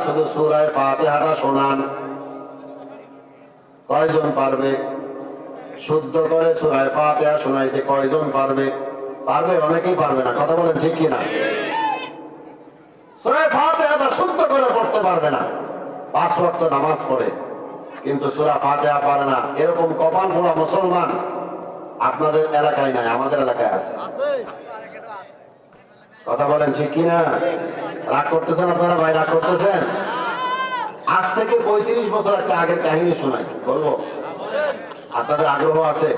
শুধু সূরা ফাতিহাটা শোনান, কয়জন পারবে? শুদ্ধ করে সূরা ফাতিহা শোনাইতে কয়জন পারবে? পারবে? অনেকেই পারবে না, কথা বলেন ঠিক কিনা? সূরা ফাতিহাটা শুদ্ধ করে পড়তে পারবে না, 5 ওয়াক্ত নামাজ পড়ে কিন্তু সূরা ফাতিহা পারে না, এরকম কপাল পোড়া মুসলমান আপনাদের এলাকায় নাই, আমাদের এলাকায় আছে। কথা বলেন ঠিক কিনা? রাগ করতেছেন আপনারা? ভাই রাগ করতেছেন? আজ থেকে 35 বছর একটা আগের কাহিনী শোনাই, বলবো? আপনাদের আগ্রহ আছে?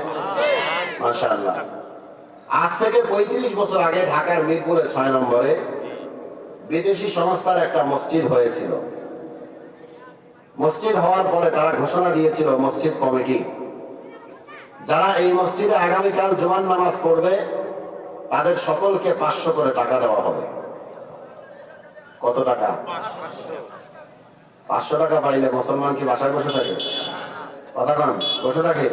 মাশাআল্লাহ। আজ থেকে 35 বছর আগে ঢাকার মিরপুরের 6 নম্বরে বিদেশি সংস্থার একটা মসজিদ হয়েছিল। মসজিদ হওয়ার পরে তারা ঘোষণা দিয়েছিল, মসজিদ কমিটি, যারা এই মসজিদে আগামীকাল জুমার নামাজ পড়বে তাদের সকলকে 500 করে টাকা দেওয়া হবে। কত টাকা? 500 টাকা পাইলে মুসলমান কি বাসায় বসে থাকে? কথা কন, বসে থাকে?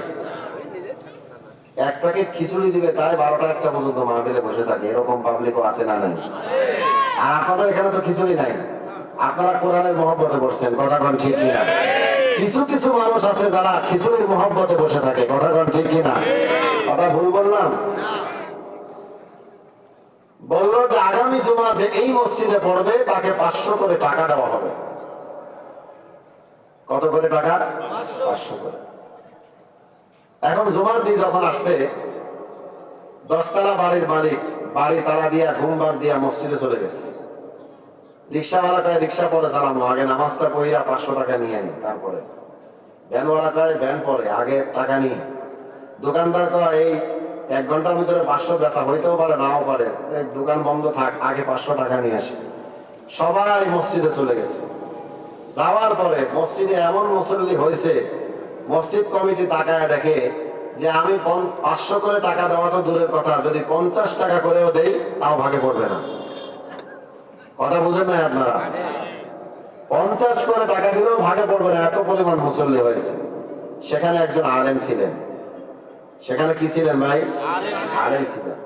এক প্যাকেট খিচুড়ি দিবে তাই 12টা 1টা পর্যন্ত মাহফিলে বসে থাকে, এরকম পাবলিকও আছে না নাই? আর আপনাদের এখানে তো খিচুড়ি নাই, আপনারা কোরআনের মহব্বতে বসছেন, কথা কন ঠিক কিনা? কিছু কিছু মানুষ আছে যারা খিচুড়ির মহব্বতে বসে থাকে, কথা কন ঠিক কিনা? কথা ভুল বললাম? বললো যে আগামী জুমা যে এই মসজিদে পড়বে তাকে 500 করে টাকা দেওয়া হবে। কত করে টাকা? 500 করে। এখন জুমার দিন যখন আসছে, 10 তলা বাড়ির মালিক বাড়ি তালা দিয়া ঘুম বাদ দিয়া মসজিদে চলে গেছে। রিক্সাওয়ালা কয় রিক্সা পরে চালানো, আগে নামাজটা পড়িয়া 500 টাকা নিয়ে নি, তারপরে ভ্যানওয়ালা কয় ভ্যান পরে, আগে টাকা নিয়ে। দোকানদার কয় এই 1 ঘন্টার ভিতরে 500 বেচা হইতেও পারে নাও পারে, দোকান বন্ধ থাক, আগে 500 টাকা নিয়ে আসে। সবাই মসজিদে চলে গেছে। যাওয়ার পরে মসজিদে এমন মুসল্লি হয়েছে, মসজিদ কমিটি তাকায় দেখে যে আমি 500 করে টাকা দেওয়া তো দূরের কথা, যদি 50 টাকা করেও দেই তাও ভাগে পড়বে না। কথা বুঝেন নাই আপনারা? 50 করে টাকা দিলেও ভাগে পড়বে না, এত পরিমাণ মুসল্লি হয়েছে। সেখানে একজন আলেম ছিলেন। সেখানে কি ছিলেন ভাই? আলেম ছিলেন।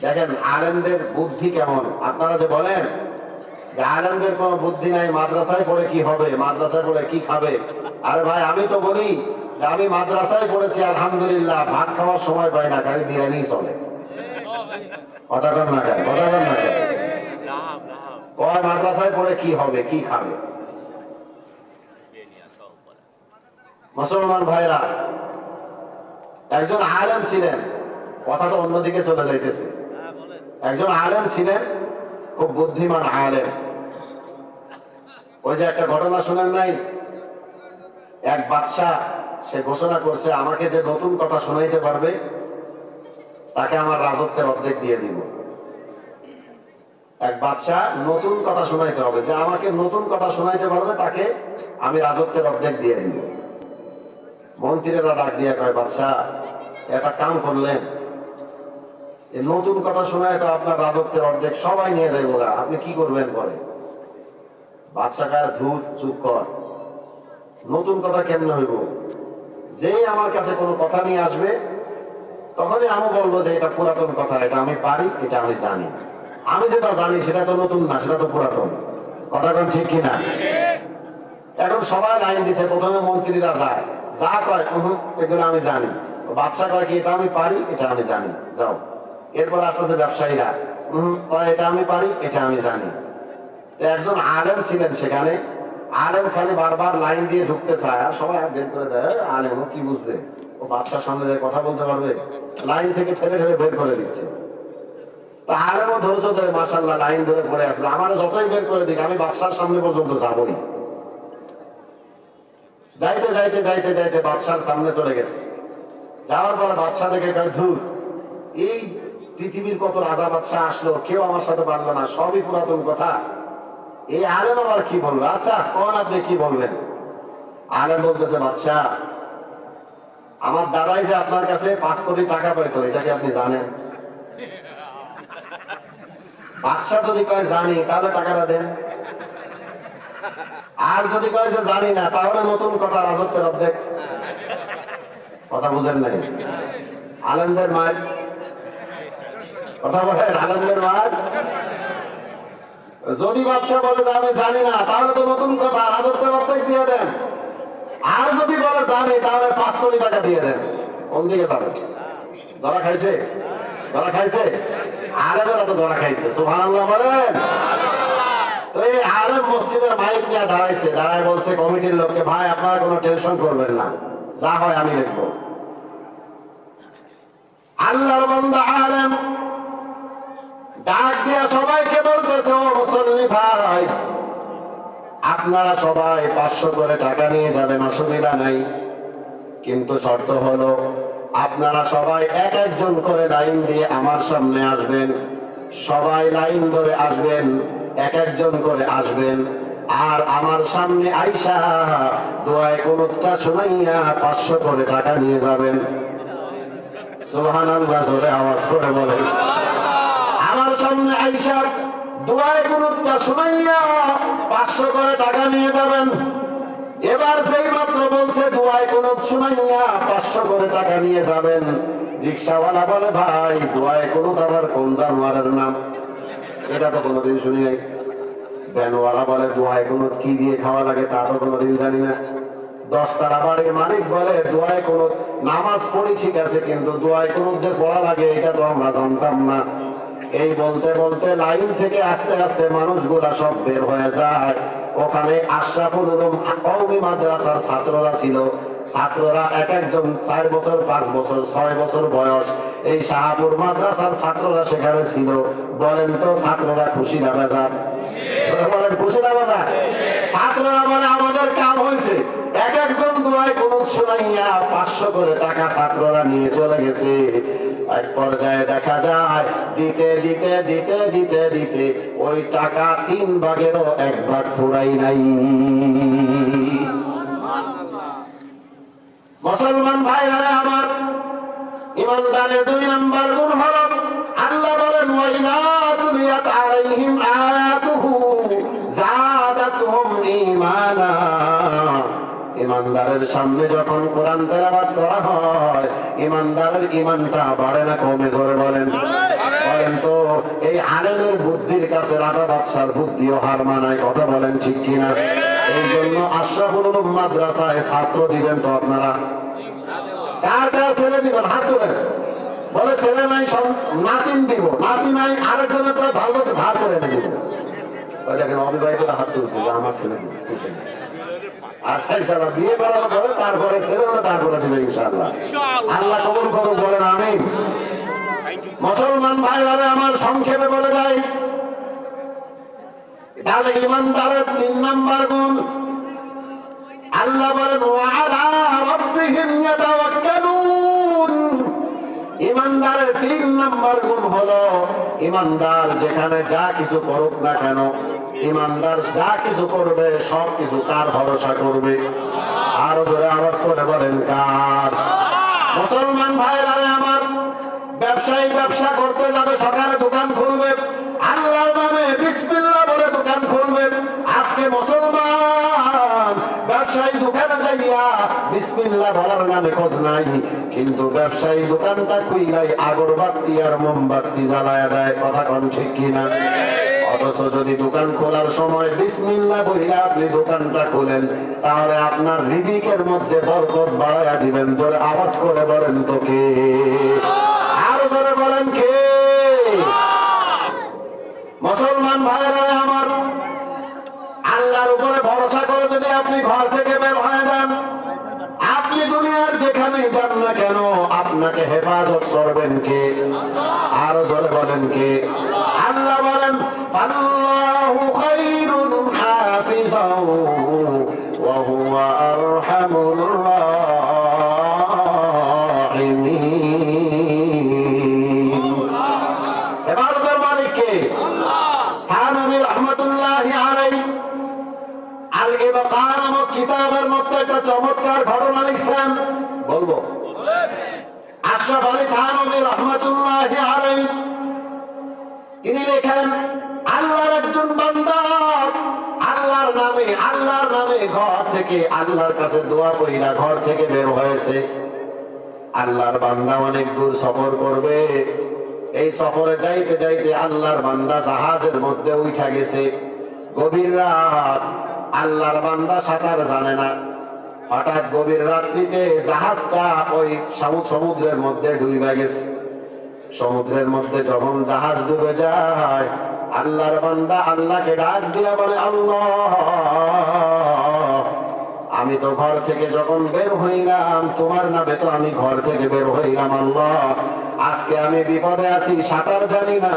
দেখেন আলেমদের বুদ্ধি কেমন। আপনারা যে বলেন যে আলেমদের কোনো বুদ্ধি নাই, মাদ্রাসায় পড়ে কি হবে, মাদ্রাসায় পড়ে কি খাবে? আরে ভাই আমি তো বলি যে আমি মাদ্রাসায় পড়েছি আলহামদুলিল্লাহ, ভাত খাওয়ার সময় পাই না, খালি বিরিয়ানি চলে। কথা কর না কেন? কথা কর না কেন? কয় মাদ্রাসায় পড়ে কি হবে, কি খাবে? মুসলমান ভাইরা, একজন আলেম ছিলেন, কথা তো অন্যদিকে চলে যাইতেছে। একজন আলেম ছিলেন, খুব বুদ্ধিমান আলেম। ওই যে একটা ঘটনা শুনেন নাই, এক বাদশা সে ঘোষণা করছে আমাকে যে নতুন কথা শোনাইতে পারবে তাকে আমার রাজত্বের অর্ধেক দিয়ে দিব। এক বাদশা নতুন কথা শোনাইতে হবে, যে আমাকে নতুন কথা শোনাইতে পারবে তাকে আমি রাজত্বের অর্ধেক দিয়ে দিব। মন্ত্রীরা ডাক দিয়ে কয় বাদশা একটা কাম করলেন, এই নতুন কথা শোনায় তো আপনার রাজত্বের অর্ধেক সবাই নিয়ে যাইব, আপনি কি করবেন পরে? বাদশা কয় ধূর, চুপ কর, নতুন কথা কেমনে হইব? যেই আমার কাছে কোনো কথা নিয়ে আসবে তখনই আমি বলবো যে এটা পুরাতন কথা, এটা আমি পারি, এটা আমি জানি। আমি যেটা জানি সেটা তো নতুন না, সেটা তো পুরাতন। কথা কোন ঠিক কিনা? এখন সবাই লাইন দিছে, প্রথমে মন্ত্রীরা যায়, যা কয় এগুলো আমি জানি। বাদশা কয় কি এটা আমি পারি, এটা আমি জানি, যাও। এরপর আসতেছে ব্যবসায়ীরা, এটা আমি পারি, এটা আমি জানি। একজন আলেম ছিলেন সেখানে, আলেম খালি বারবার লাইন দিয়ে ঢুকতে চায়, আর সবাই বের করে দেয়। আলেম ও কি বুঝবে, ও বাদশার সামনে যে কথা বলতে পারবে? লাইন থেকে ঠেলে ঠেলে বের করে দিচ্ছে। তা আলেমও ধৈর্য ধরে মাশাআল্লাহ লাইন ধরে পড়ে আসলে, আমার যতই বের করে দিক আমি বাদশার সামনে পর্যন্ত যাবই। যাইতে যাইতে যাইতে যাইতে বাদশার সামনে চলে গেছে। যাওয়ার পরে বাদশা দেখে কয় ধুর, এই পৃথিবীর কত রাজা বাদশা আসলো, কেউ আমার সাথে পারলো না, সবই পুরাতন কথা, এই আলেম আবার কি বলবে? আচ্ছা কোন আপনি কি বলবেন? আলেম বলতেছে বাদশা, আমার দাদাই যে আপনার কাছে 5 কোটি টাকা পাইতো, এটা কি আপনি জানেন? বাদশা যদি কয় জানি, তাহলে টাকাটা দেন। আর যদি কয় যে জানি না, তাহলে নতুন কথা, রাজত্বের অর্ধেক। কথা বুঝেন নাই? আলেমদের মার কথা বলেন, আলেমদের মার। যদি বাদশা বলে যে আমি জানি না, তাহলে তো নতুন কথা, রাজত্বের অর্ধেক দিয়ে দেন। আর যদি বলে জানি, তাহলে 5 কোটি টাকা দিয়ে দেন। কোন দিকে যাবে? ধরা খাইছে? ধরা খাইছে? আরবেরা তো ধরা খাইছে। সুবহানাল্লাহ বলেন। তো এই আরব মসজিদের মাইক নিয়ে দাঁড়াইছে, দাঁড়ায় বলছে কমিটির লোককে, ভাই আপনারা কোনো টেনশন করবেন না, যা হয় আমি দেখবো। আল্লাহর বান্দা আলেম ডাক দিয়া সবাইকে বলতেছে, ও মুসল্লি ভাই, আপনারা সবাই 500 করে টাকা নিয়ে যাবেন, অসুবিধা নাই, কিন্তু শর্ত হলো আপনারা সবাই এক একজন করে লাইন দিয়ে আমার সামনে আসবেন। সবাই লাইন ধরে আসবেন, এক একজন করে আসবেন, আর আমার সামনে আইসা দোয়ায় কুনুতটা শুনাইয়া 500 করে টাকা নিয়ে যাবেন। সুবহানাল্লাহ জোরে আওয়াজ করে বলেন। আমার সামনে আইসা দোয়ায় কুনুতটা শুনাইয়া 500 করে টাকা নিয়ে যাবেন। এবার যেই মাত্র বলছে দোয়ায় কুনুত শুনাইয়া 500 করে টাকা নিয়ে যাবেন, রিকশাওয়ালা বলে, ভাই দোয়ায় কুনুত আবার কোন জানোয়ারের নাম? এটা তো কোনোদিন শুনি নাই। ভ্যানওয়ালা বলে, দোয়ায় কুনুত কি দিয়ে খাওয়া লাগে তা তো কোনোদিন জানি না। 10 টাকা বাড়ির মালিক বলে, দোয়ায় কুনুত নামাজ পড়ি ঠিক আছে, কিন্তু দোয়ায় কুনুত যে পড়া লাগে এটা তো আমরা জানতাম না। এই বলতে বলতে লাইন থেকে আস্তে আস্তে মানুষগুলা সব বের হয়ে যায়। ওখানে আশরাফুল উলুম কওমি মাদ্রাসার ছাত্ররা ছিল। ছাত্ররা এক একজন 4 বছর, 5 বছর, 6 বছর বয়স। এই শাহপুর মাদ্রাসার ছাত্ররা সেখানে ছিল। বলেন তো ছাত্ররা খুশি না বেজার? বলেন খুশি না বেজার? ছাত্ররা বলে, আমাদের কাম হয়েছে। এক একজন দোয়ায় কুনুত শুনাইয়া 500 করে টাকা ছাত্ররা নিয়ে চলে গেছে। এক পর্যায়ে দেখা যায় দিতে দিতে দিতে দিতে দিতে ওই টাকা 3 ভাগেরও 1 ভাগ ফুরাই নাই। মুসলমান ভাইরা আমার, ইমানদারের 2 নম্বর গুণ হলো, আল্লাহ বলেন, ওয়াইদা তুলিয়াত আলাইহিম আয়াতুহু যাদাতুহুম ঈমানা। ইমানদারের সামনে যখন কোরআন তেলাওয়াত করা হয়, ইমানদারের ঈমানটা বাড়ে না কমে? জোরে বলেন। বলেন তো, এই আলেমের বুদ্ধির কাছে রাজা বাদশার বুদ্ধিও হার মানায়। কথা বলেন ঠিক কিনা? এই জন্য আশরাফুল উলুম মাদ্রাসায় ছাত্র দিবেন তো আপনারা? কার কার ছেলে দিবেন? হাত তুলেন। বলে ছেলে নাই, নাতিন দিব। নাতি নাই, আরেকজনের তো ভালো ধার করে দিব। ওই দেখেন অবিবাহিতরা হাত তুলছে যে আমার ছেলে দিব। আচ্ছা ইনশাআল্লাহ বিয়ে করার পরে তারপরে ছেলে হলে তারপরে দিবে ইনশাআল্লাহ। আল্লাহ কবুল করুন, বলেন আমিন। মুসলমান ভাইরা আমার, সংক্ষেপে বলে যাই, তাহলে ইমানদারের 3 নম্বর গুণ, আল্লাহ বলেন, ওয়া আলা রাব্বিহিম ইয়াতাওয়াক্কালুন। ইমানদারের 3 নম্বর গুণ হলো, ইমানদার যেখানে যা কিছু করুক না কেন, ইমানদার যা কিছু করবে সব কিছু কার ভরসা করবে? আরো জোরে আওয়াজ করে বলেন, কার? মুসলমান ভাইরা আমার, ব্যবসায়ী ব্যবসা করতে যাবে, সকালে দোকান খুলবে, আল্লাহর নামে বিসমিল্লাহ বলে দোকান খুলবে। আজকে মুসলমান ব্যবসায়ী দোকানে যাইয়া বিসমিল্লাহ বলার নামে খোঁজ নাই, কিন্তু ব্যবসায়ী দোকানটা খুইলাই আগরবাতি আর মোমবাতি জ্বালায়া দেয়। কথা কোন ঠিক কিনা? অথচ যদি দোকান খোলার সময় বিসমিল্লাহ বইলা আপনি দোকানটা খোলেন, তাহলে আপনার রিজিকের মধ্যে বরকত বাড়ায়া দিবেন। জোরে আওয়াজ করে বলেন তো কে? আরো জোরে বলেন কে? মুসলমান ভাইরা আমার, আল্লাহর উপরে ভরসা করে যদি আপনি ঘর থেকে বের হয়ে যান, আপনি দুনিয়ার যেখানে যান না কেন, আপনাকে হেফাজত করবেন কে? আরো জোরে বলেন কে? আল্লাহ বলেন, আল্লাহু খায়রুন হাফিজাও ওয়া হুয়া আরহামুর রাহিমিন। ইবাদতের মালিক কে? থানবী রাহমাতুল্লাহি আলাইহি আল ইবকা নামক কিতাবের মধ্যে একটা চমৎকার ঘটনা লিখছেন, বলবো? আশরাফ আলী থানবী রাহমাতুল্লাহি আলাইহি তিনি লেখেন, আল্লাহর একজন বান্দা আল্লাহর নামে ঘর থেকে আল্লাহর কাছে দোয়া কইরা ঘর থেকে বের হয়েছে। আল্লাহর বান্দা অনেক দূর সফর করবে, এই সফরে যাইতে যাইতে আল্লাহর বান্দা জাহাজের মধ্যে উঠা গেছে। গভীর রাত, আল্লাহর বান্দা সাঁতার জানে না। হঠাৎ গভীর রাত্রিতে জাহাজটা ওই সমুদ্রের মধ্যে ডুবে গেছে। সমুদ্রের মধ্যে যখন জাহাজ ডুবে যায়, আল্লাহর বান্দা আল্লাহকে ডাক দিয়া বলে, আল্লাহ, আমি তো ঘর থেকে যখন বের হইলাম তোমার নামে তো আমি ঘর থেকে বের হইলাম। আল্লাহ, আজকে আমি বিপদে আছি, সাঁতার জানি না।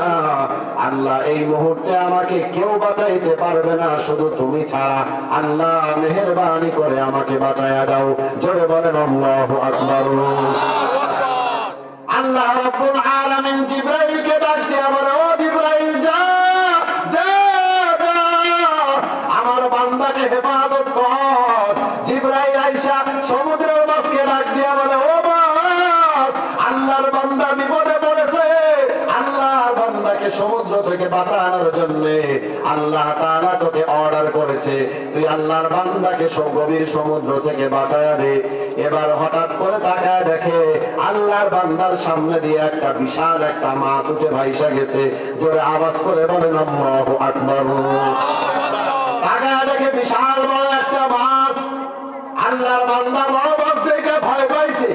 আল্লাহ, এই মুহূর্তে আমাকে কেউ বাঁচাইতে পারবে না শুধু তুমি ছাড়া। আল্লাহ, মেহেরবানি করে আমাকে বাঁচাইয়া দাও। জোরে বলেন আল্লাহু আকবার। আল্লাহ রাব্বুল আলামিন জিবরাইলকে ডাক দিয়া বলে, ও জিবরাইল, যা যা যা, আমার বান্দাকে হেফাজত কর। জিবরাইল আইসা সমুদ্রের মাছকে ডাক দিয়া বলে, ও মাছ, আল্লাহর বান্দা বিপদে পড়েছে। আল্লাহর বান্দাকে সমুদ্র থেকে বাঁচানোর জন্য আল্লাহ তাআলা তোকে অর্ডার করেছে, তুই আল্লাহর বান্দাকে গভীর সমুদ্র থেকে বাঁচায়া দে। এবার হঠাৎ করে তাকায় দেখে আল্লাহর বান্দার সামনে দিয়ে একটা বিশাল একটা মাছ উঠে ভাইসা গেছে। জোরে আওয়াজ করে বলেন আল্লাহু আকবার। তাকায় দেখে বিশাল বড় একটা মাছ। আল্লাহর বান্দা বড় মাছ দেখে ভয় পাইছে।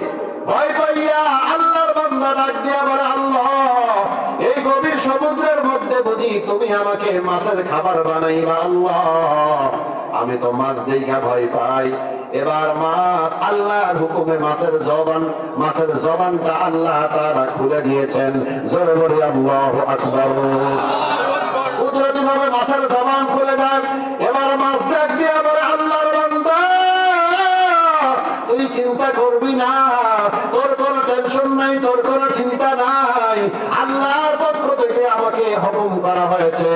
ভয় পাইয়া আল্লাহর বান্দা ডাক দিয়া বলে, আল্লাহ, এই গভীর সমুদ্রের মধ্যে বুঝি তুমি আমাকে মাছের খাবার বানাইবা? আল্লাহ, আমি তো মাছ দেখা ভয় পাই। এবার মাছ আল্লাহর হুকুমে মাছের জবানটা আল্লাহ তাআলা খুলে দিয়েছেন। জোরে বলি আল্লাহু আকবার। কুদরতি ভাবে মাছের জবান খুলে যায়। এবার মাছ ডাক দিয়া বলে, আল্লাহর বান্দা, তুই চিন্তা করবি না, তোর কোনো টেনশন নাই, তোর কোনো চিন্তা নাই। আল্লাহর পক্ষ থেকে আমাকে হুকুম করা হয়েছে,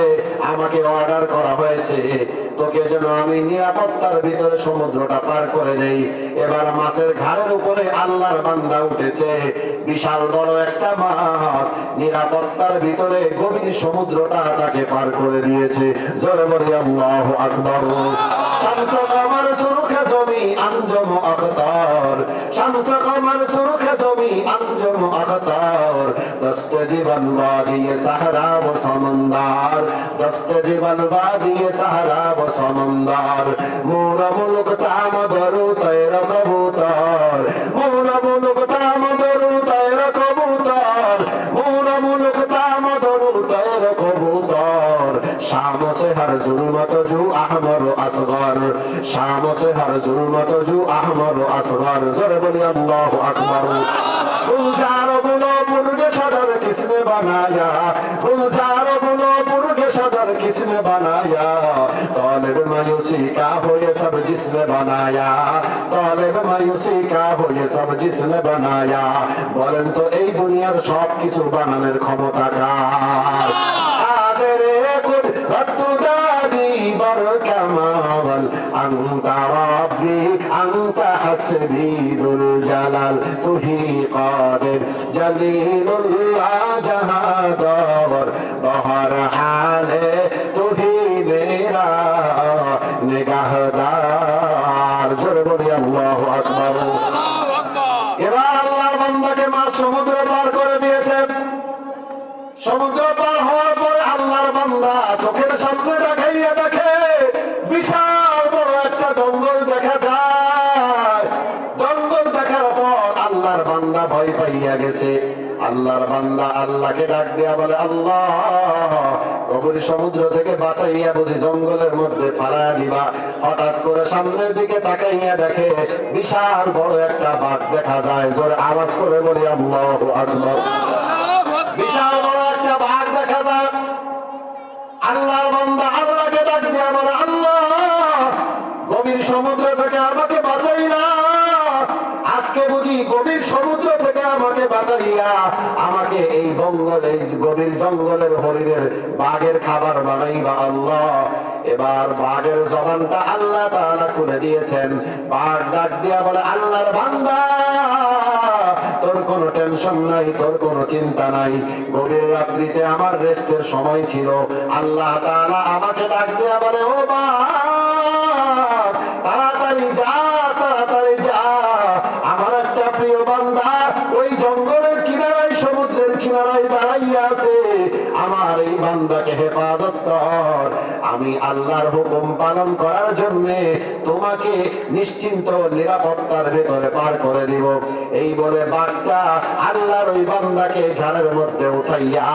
আমাকে অর্ডার করা হয়েছে, তোকে যেন আমি নিরাপত্তার ভিতরে সমুদ্রটা পার করে দেই। এবার মাছের ঘাড়ের উপরে আল্লাহর বান্দা উঠেছে। বিশাল বড় একটা মাছ নিরাপত্তার ভিতরে গভীর সমুদ্রটা তাকে পার করে দিয়েছে। জোরে বলি আল্লাহু আকবার। শামস কমর সুরখে জমি আঞ্জম আখতার, শামস কমর সুরখে জমি আঞ্জম আখতার, দস্ত জীবন বাদিয়ে সাহরা ও সমন্দার, দস্ত জীবন বাদিয়ে সাহরা ও সমন্দার। মোরা মুলুক তাম ধরু তৈর কবুতর, মোরা মুলুক তাম ধরু তৈর কবুতর, মোরা মুলুক তাম ধরু তৈর কবুতর। शाम से हर जुल्मत जू अहमर असगर, शाम से हर जुल्मत जू अहमर असगर। जोरे बोलिए अल्लाहु अकबर। गुलजारो बुलो मुर्गे सजर किसने बनाया, गुलजारो बुलो मुर्गे सजर किसने बनाया, तालिब मायूसी का हो ये सब जिसने बनाया, तालिब मायूसी का हो ये सब जिसने बनाया। বলেন তো এই দুনিয়ার সব কিছু বানানোর ক্ষমতা কার? كمال أنت ربي أنت حسبي ذو الجلال तुही قادر جلیل الله जहादर बहर हाले तुही मेरा निगाहदार। जोरे बोली अल्लाहु আকবার। এবার আল্লাহর বান্দাকে মাছ সমুদ্র পার করে দিয়েছে। সমুদ্র পার হওয়ার পরে আল্লাহর বান্দা চোখের সামনে দেখাইয়া দেখে বিশাল বড় একটা জঙ্গল দেখা যায়। জঙ্গল দেখার পর আল্লাহর বান্দা ভয় পাইয়া গেছে। আল্লাহর বান্দা আল্লাহকে ডাক দিয়া বলে, আল্লাহ, গভীর সমুদ্র থেকে বাঁচাইয়া বুঝি জঙ্গলের মধ্যে ফালাইয়া দিবা। হঠাৎ করে সামনের দিকে তাকাইয়া দেখে বিশাল বড় একটা বাঘ দেখা যায়। জোরে আওয়াজ করে বলি আল্লাহু আকবার। বিশাল বড় একটা বাঘ দেখা যায়। আল্লাহর বান্দা আল্লাহকে ডাক দিয়া বলে, আল্লাহ, গভীর সমুদ্র থেকে আমাকে বাঁচাইলা। আজকে বুঝি গভীর সমুদ্র থেকে আমাকে বাঁচাইয়া আমাকে এই গভীর জঙ্গলের হরিণের বাঘের খাবার বানাইবা আল্লাহ। এবার বাঘের জবানটা আল্লাহ তাআলা খুলে দিয়েছেন। বাঘ ডাক দিয়া বলে, আল্লাহর বান্দা, তোর কোনো টেনশন নাই, তোর কোনো চিন্তা নাই। গভীর রাত্রিতে আমার রেস্টের সময় ছিল। আল্লাহ তাআলা আমাকে ডাক দিয়া বলে, ও বাঘ, তাড়াতাড়ি যা, তাড়াতাড়ি যা। আমার একটা প্রিয় বান্দা ওই জঙ্গলের কিনারায়, সমুদ্রের কিনারায় দাঁড়াইয়া আল্লাহর হুকুম পালন করার জন্য তোমাকে নিশ্চিন্ত নিরাপত্তার ভেতরে পার করে দিব। এই বলে বাঘটা আল্লাহর ওই বান্দাকে ঘাড়ের মধ্যে উঠাইয়া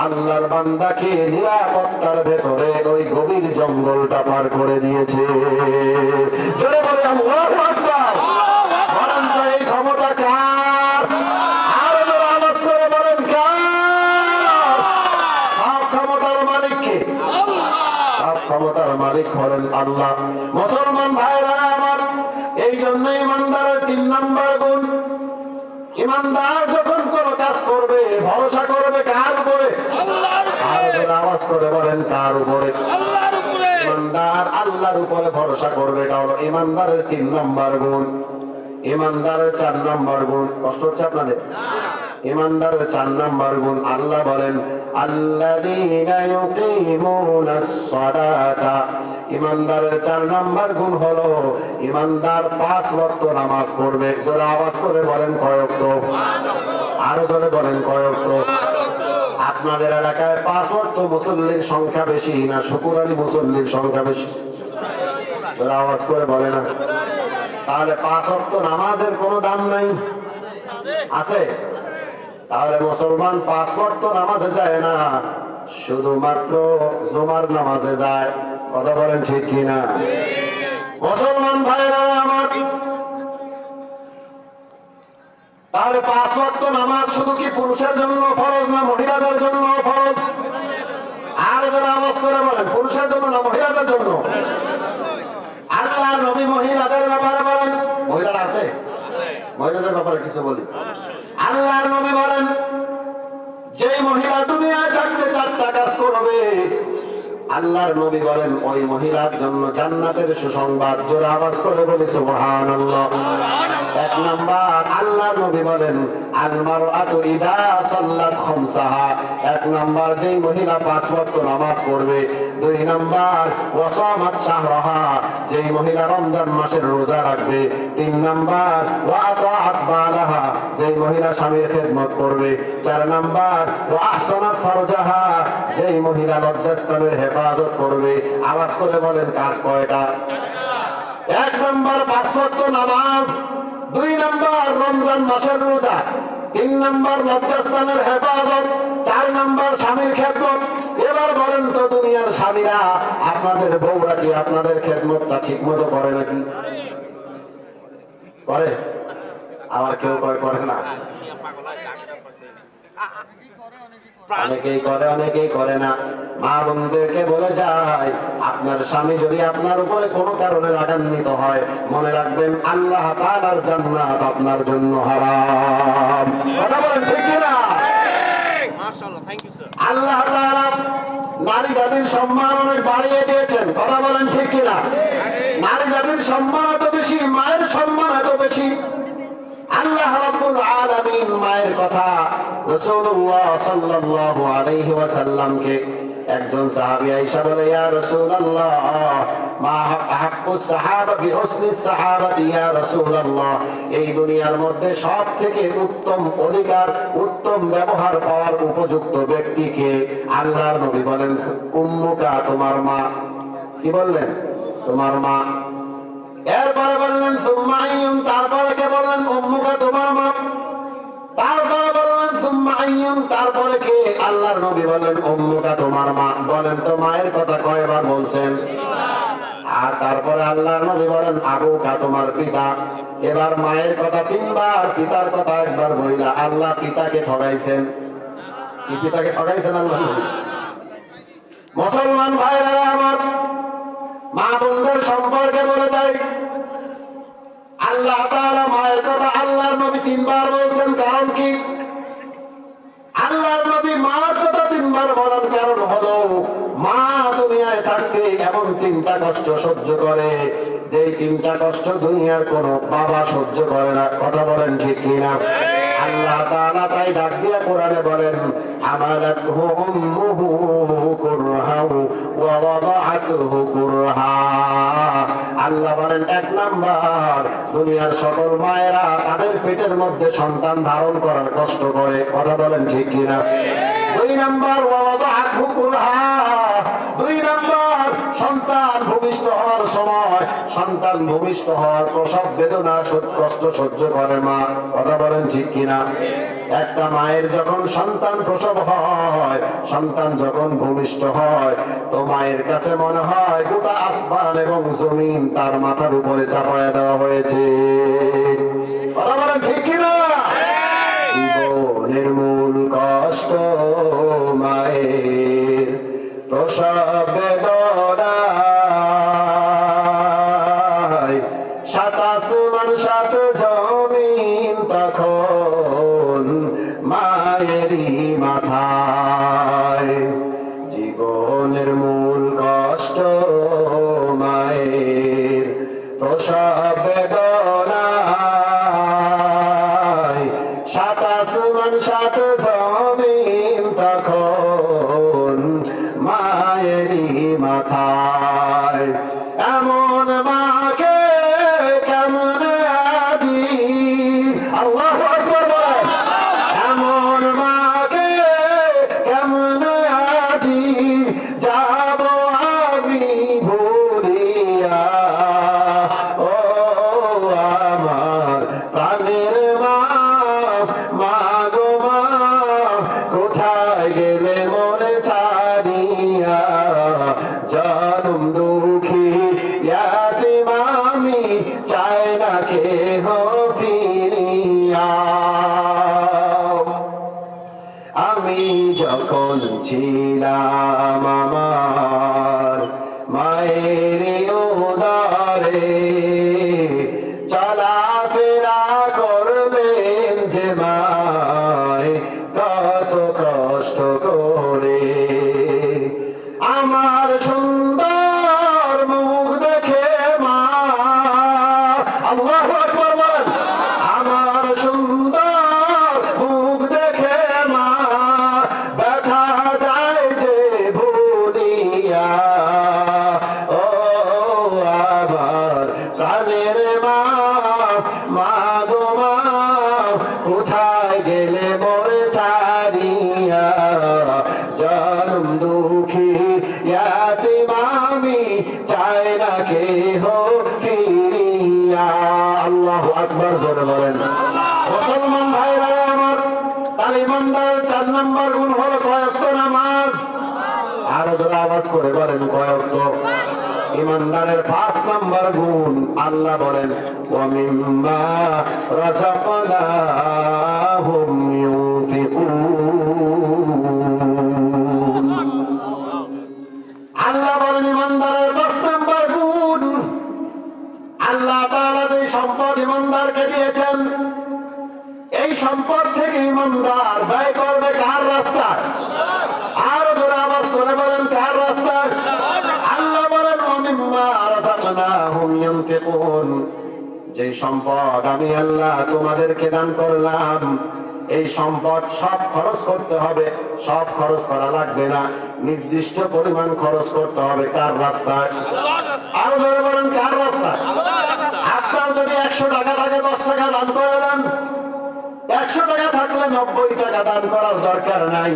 আল্লাহর বান্দাকে নিরাপত্তার ভেতরে ওই গভীর জঙ্গলটা পার করে দিয়েছে। জোরে বলে আল্লাহু আকবার। বলেন তো এই ক্ষমতা কার? আরো জোরে আওয়াজ করে বলেন কার? সব ক্ষমতার মালিক কে? সব ক্ষমতার মালিক হলেন আল্লাহ। মুসলমান ভাইরা আমার, এই জন্য ইমানদারের 3 নম্বর গুণ, ইমানদার যখন কোন কাজ করবে ভরসা করবে কার উপরে? আল্লাহর। আওয়াজ করে বলেন কার উপরে? আল্লাহর উপরে। ইমানদার আল্লাহর উপরে ভরসা করবে, এটা হলো ইমানদারের 3 নম্বর গুণ। ইমানদারের 4 নম্বর গুণ, কষ্ট হচ্ছে আপনাদের? ইমানদারের 4 নম্বর গুণ, আল্লাহ বলেন আল্লাযীনা ইউকিমুনাস সালাতা। ইমানদারের 4 নম্বর গুণ হলো ইমানদার 5 ওয়াক্ত নামাজ পড়বে। জোরে আওয়াজ করে বলেন কয় ওয়াক্ত? আরো জোরে বলেন কয় ওয়াক্ত? আপনাদের এলাকায় 5 ওয়াক্ত মুসল্লির সংখ্যা বেশি না শুকরানি মুসল্লির সংখ্যা বেশি? জোরে আওয়াজ করে বলে না। তাহলে 5 ওয়াক্ত নামাজের কোনো দাম নাই? আছে? তাহলে মুসলমান 5 ওয়াক্ত নামাজে যায় না, শুধুমাত্র জুমার নামাজে যায়। কথা বলেন ঠিক কিনা? মুসলমান ভাইরা আমার, তাহলে 5 ওয়াক্ত নামাজ শুধু কি পুরুষের জন্য ফরজ না মহিলাদের জন্য ফরজ? আর যারা আওয়াজ করে বলেন পুরুষের জন্য না মহিলাদের জন্য? আল্লাহ নবী মহিলাদের ব্যাপারে বলেন, মহিলারা আছে? মহিলাদের ব্যাপারে কিছু বলি। আল্লাহর নবী বলেন যে মহিলা দুনিয়ায় থাকতে 4টা কাজ করবে, আল্লাহর নবী বলেন ওই মহিলার জন্য জান্নাতের সুসংবাদ। জোরে আওয়াজ করে বলি সুবহানাল্লাহ। 1 নাম্বার, আল্লাহর নবী বলেন আল মারআতু ইদা সাল্লাত খামসাহা। 1 নাম্বার, যেই মহিলা 5 ওয়াক্ত নামাজ পড়বে। 2 নাম্বার, ওয়া সামাত শাহরাহা, যেই মহিলা রমজান মাসের রোজা রাখবে। 3 নাম্বার, ওয়া আতাআত বালাহা, যেই মহিলা স্বামীর খেদমত করবে। 4 নাম্বার, ওয়া আহসানাত ফারজাহা, যেই মহিলা লজ্জাস্থানের হেফাজত করবে। আওয়াজ করে বলেন কাজ কয়টা? 1 নাম্বার 5 ওয়াক্ত নামাজ, 2 নাম্বার রমজান মাসের রোজা, 3 নাম্বার লজ্জাস্থানের হেফাজত, 4 নাম্বার স্বামীর খেদমত। এবার বলেন তো দুনিয়ার স্বামীরা আপনাদের বউরা কি আপনাদের খেদমতটা ঠিক মতো করে নাকি? করে? আবার কেউ করে না। অনেকেই করে অনেকেই করে না। মা বোনদেরকে বলে যায় আপনার স্বামী যদি আপনার উপরে কোনো কারণে রাগান্বিত হয়, মনে রাখবেন আল্লাহ তাআলার জান্নাত আপনার জন্য হারাম। কথা বলেন ঠিক কি না? মাশাআল্লাহ, থ্যাংক ইউ স্যার। আল্লাহ তাআলা নারী জাতির সম্মান অনেক বাড়িয়ে দিয়েছেন। কথা বলেন ঠিক কি না? নারী জাতির সম্মান এত বেশি, মায়ের সম্মান এত বেশি। আল্লাহ রাব্বুল আলামিন মায়ের কথা রাসূলুল্লাহ সাল্লাল্লাহু আলাইহি ওয়াসাল্লামকে একজন সাহাবী আয়েশা বলে, ইয়া রাসূলুল্লাহ মা হাক্কুস সাহাবা বিহুসনিস সাহাবাতি ইয়া রাসূলুল্লাহ, এই দুনিয়ার মধ্যে সবথেকে উত্তম অধিকার উত্তম ব্যবহার পাওয়ার উপযুক্ত ব্যক্তিকে? আল্লাহর নবী বলেন উম্মুকা, তোমার মা। কি বললেন? তোমার মা। এরপরে বললেন সুম্মা আইয়ুন, তারপরে কে বললেন? উম্মুকা, তোমার মা। তারপরে বললেন সুম্মা আইয়ুন, তারপরে কে? আল্লাহর নবী বলেন উম্মুকা, তোমার মা। বলেন তো মায়ের কথা কয়বার বলছেন? আর তারপরে আল্লাহর নবী বলেন আবুকা, তোমার পিতা। এবার মায়ের কথা 3 বার, পিতার কথা 1 বার বইলা আল্লাহ পিতাকে ঠকাইছেন। কি পিতাকে ঠকাইছেন আল্লাহ? মুসলমান ভাইরা আমার, মা বোনদের সম্পর্কে বলে যায় আল্লাহ তাআলা মায়ের কথা আল্লাহর নবী 3 বার বলছেন। কারণ কি? আল্লাহর নবী মার কথা 3 বার বলার কারণ হলো মা দুনিয়ায় থাকতে এমন 3টা কষ্ট সহ্য করে, যেই 3টা কষ্ট দুনিয়ার কোনো বাবা সহ্য করে না। কথা বলেন ঠিক কিনা? আল্লাহ তাআলা তাই ডাক দিয়ে কোরআনে বলেন আমালাতহু উম্মুহু কুরহা ওয়া ওয়াদাআতহু কুরহা। আল্লাহ বলেন 1 নাম্বার, দুনিয়ার সকল মায়েরা তাদের পেটের মধ্যে সন্তান ধারণ করার কষ্ট করে। কথা বলেন ঠিক কিনা? 2 নাম্বার ওয়া ওয়াদাআতহু কুরহা, 2 নাম্বার সন্তান ভূমিষ্ঠ হওয়ার সময় সন্তান ভূমিষ্ঠ হওয়ার প্রসব বেদনা কষ্ট সহ্য করে মা, কথা বলেন ঠিক কিনা? একটা মায়ের যখন সন্তান প্রসব হয়, সন্তান যখন ভূমিষ্ঠ হয়, তো মায়ের কাছে মনে হয় গোটা আসমান এবং জমিন তার মাথার উপরে চাপায়া দেওয়া হয়েছে, কথা বলেন ঠিক কিনা? জীবনের মূল কষ্ট মায়ের প্রসব বেদনায়, সাত আসমান সাত জমিন তখন মায়েরই মাথায়। জীবনের মূল কষ্ট মায়ের প্রসব বেদনায়, সাত আসমান সাত জমিন তখন মায়েরই মাথায়। এমন মাকে কেমন আজি, আল্লাহু আকবার, এমন মাকে কেমন আজি যাব আমি ভুলিয়া, ও আমার প্রাণের মা, মা গো মা, কোথায় গেলে মনে ছাড়িয়া, জনম দুঃখী ইয়াতীম আমি, চাই না কেহ ফিরিয়া। আমি যখন ছিলাম আমার মায়ের উদরে, চলাফেরা করলেন যে মায় কত কষ্ট করে, আমার সুন্দর মুখ দেখে মা, আল্লাহু আকবার বলেন, আমার সুন্দর মুখ দেখে মা ব্যথা যায় যে ভুলিয়া, ও আমার প্রাণের মা, মা গো মা, কোথায় গেলে মোরে ছাড়িয়া, জনম দুঃখী ইয়াতীম আমি, চাই না কেহ ফিরিয়া। আল্লাহু আকবার জোরে বলেন। মুসলমান ভাইরা আমার, তার ইমানদার 4 নম্বর গুণ হলো কয়েকত নামাজ। আরো জোরে আওয়াজ করে বলেন কয়েকত। ইমানদারের 5 নম্বর গুণ, আল্লাহ বলেন ওয়া মিম্মা রাযাকনাহুম ইউনফিকুন। আল্লাহ বলেন ইমানদারের 5 নম্বর গুণ, আল্লাহ তাআলা যে সম্পদ ইমানদারকে দিয়েছেন, এই সম্পদ থেকে ইমানদার ব্যয় করবে কার রাস্তায়? আরো জোরে আওয়াজ করে বলেন কার রাস্তায়? আল্লাহ বলেন ওয়া মিম্মা রাযাকনাহুম ইউনফিকুন, যে সম্পদ আমি আল্লাহ তোমাদেরকে দান করলাম, এই সম্পদ সব খরচ করতে হবে, সব খরচ করা লাগবে না, নির্দিষ্ট পরিমাণ খরচ করতে হবে কার রাস্তায়? আরো জোরে বলেন কার রাস্তায়? আপনার যদি 100 টাকা থাকে 10 টাকা দান করে দেন, 100 টাকা থাকলে 90 টাকা দান করার দরকার নাই,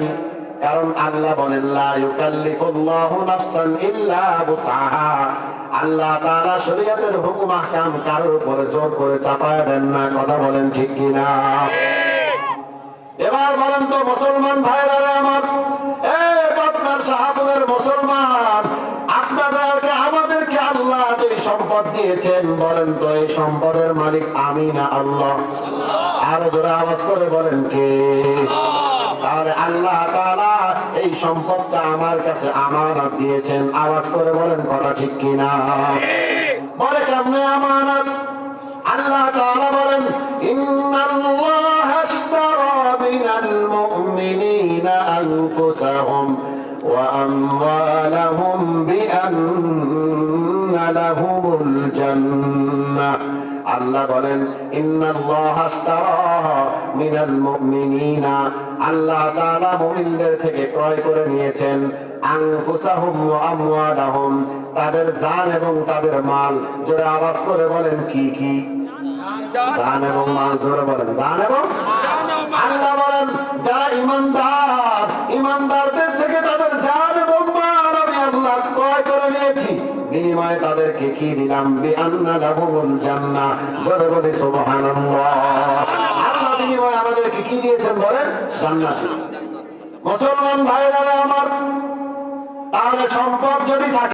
কারণ আল্লাহ বলেন লা ইউকাল্লিফুল্লাহু নাফসান ইল্লা বুসআহা। আল্লাহ তাআলা শরীয়তের হুকুম আহকাম কারোর উপরে জোর করে চাপায় দেন না, কথা বলেন ঠিক কিনা? এবার বলেন তো মুসলমান ভাইরা আমার, এই আপনার সাহাবুদের মুসলমান, আপনাদেরকে আমাদেরকে আল্লাহ যে সম্পদ দিয়েছেন, বলেন তো এই সম্পদের মালিক আমি না আল্লাহ? আরো জোরে আওয়াজ করে বলেন কে? তাহলে আল্লাহ তাআলা এই সম্পদটা আমার কাছে আমানত দিয়েছেন, আওয়াজ করে বলেন কথা ঠিক কিনা? বলে কেমনে আমানত? আল্লাহ তাআলা বলেন ইন্নাল্লাহা আশতারা মিনাল মুমিনিনা আনফুসাহুম ওয়া আমওয়ালাহুম বিআন্না লাহুমুল জান্নাহ। আল্লাহ বলেন ইন্নাল্লাহা আশতারা মিনাল মুমিনিনা, আল্লাহ তাআলা মুমিনদের থেকে ক্রয় করে নিয়েছেন আনফুসাহুম ওয়া আমওয়ালাহুম, তাদের জান এবং তাদের মাল। জোরে আওয়াজ করে বলেন কি কি? জান এবং মাল। জোরে বলেন জান এবং। আল্লাহ বলেন যারা ইমানদার, ইমানদারদের থেকে তাদের জান এবং মাল আমি আল্লাহ ক্রয় করে নিয়েছি। বিনিময়ে তাদেরকে কি দিলাম? বিআন্না লাহুমুল জান্নাহ। জোরে বলি সুবহানাল্লাহ। আল্লাহ বিনিময়ে আমাদেরকে কি দিয়েছেন বলেন? জান্নাত। মুসলমান ভাইরা আমার, তাহলে সম্পদ যদি থাকে